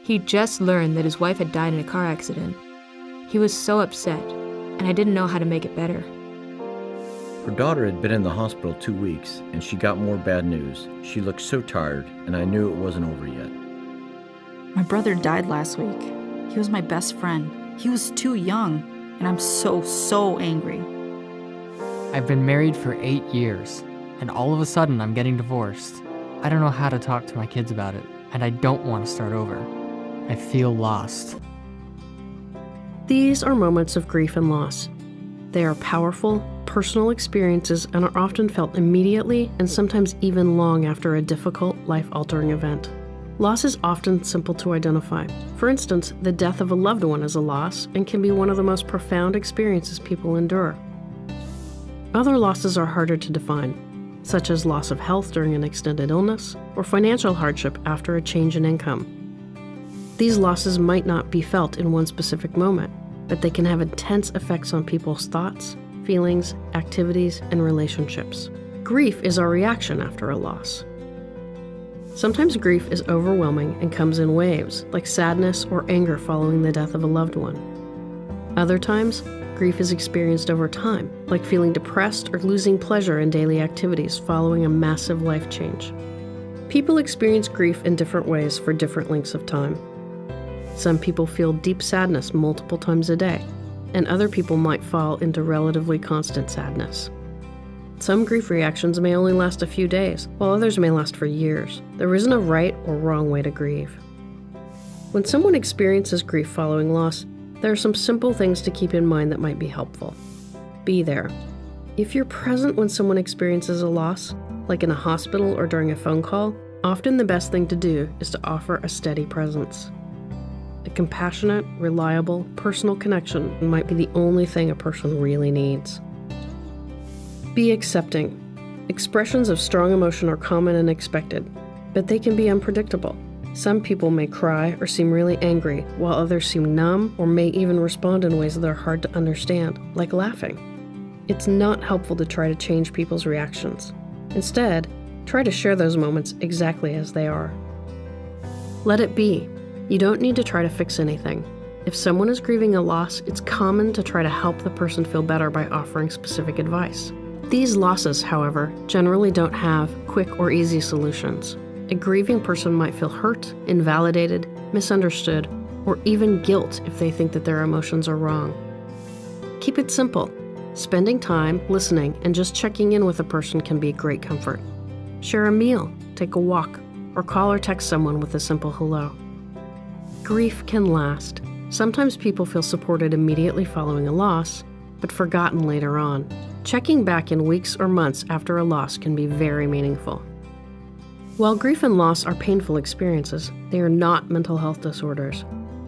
He'd just learned that his wife had died in a car accident. He was so upset, and I didn't know how to make it better. Her daughter had been in the hospital 2 weeks, and she got more bad news. She looked so tired, and I knew it wasn't over yet. My brother died last week. He was my best friend. He was too young, and I'm so angry. I've been married for 8 years, and all of a sudden I'm getting divorced. I don't know how to talk to my kids about it, and I don't want to start over. I feel lost. These are moments of grief and loss. They are powerful, personal experiences and are often felt immediately and sometimes even long after a difficult, life-altering event. Loss is often simple to identify. For instance, the death of a loved one is a loss and can be one of the most profound experiences people endure. Other losses are harder to define, such as loss of health during an extended illness or financial hardship after a change in income. These losses might not be felt in one specific moment, but they can have intense effects on people's thoughts, feelings, activities, and relationships. Grief is our reaction after a loss. Sometimes grief is overwhelming and comes in waves, like sadness or anger following the death of a loved one. Other times, grief is experienced over time, like feeling depressed or losing pleasure in daily activities following a massive life change. People experience grief in different ways for different lengths of time. Some people feel deep sadness multiple times a day, and other people might fall into relatively constant sadness. Some grief reactions may only last a few days, while others may last for years. There isn't a right or wrong way to grieve. When someone experiences grief following loss, there are some simple things to keep in mind that might be helpful. Be there. If you're present when someone experiences a loss, like in a hospital or during a phone call, often the best thing to do is to offer a steady presence. A compassionate, reliable, personal connection might be the only thing a person really needs. Be accepting. Expressions of strong emotion are common and expected, but they can be unpredictable. Some people may cry or seem really angry, while others seem numb or may even respond in ways that are hard to understand, like laughing. It's not helpful to try to change people's reactions. Instead, try to share those moments exactly as they are. Let it be. You don't need to try to fix anything. If someone is grieving a loss, it's common to try to help the person feel better by offering specific advice. These losses, however, generally don't have quick or easy solutions. A grieving person might feel hurt, invalidated, misunderstood, or even guilt if they think that their emotions are wrong. Keep it simple. Spending time, listening, and just checking in with a person can be a great comfort. Share a meal, take a walk, or call or text someone with a simple hello. Grief can last. Sometimes people feel supported immediately following a loss, but forgotten later on. Checking back in weeks or months after a loss can be very meaningful. While grief and loss are painful experiences, they are not mental health disorders.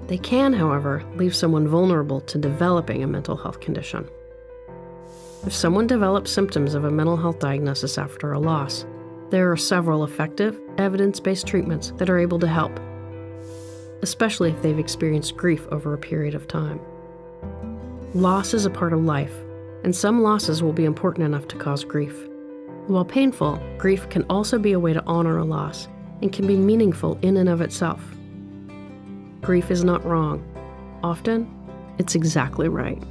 They can, however, leave someone vulnerable to developing a mental health condition. If someone develops symptoms of a mental health diagnosis after a loss, there are several effective, evidence-based treatments that are able to help, especially if they've experienced grief over a period of time. Loss is a part of life, and some losses will be important enough to cause grief. While painful, grief can also be a way to honor a loss and can be meaningful in and of itself. Grief is not wrong. Often, it's exactly right.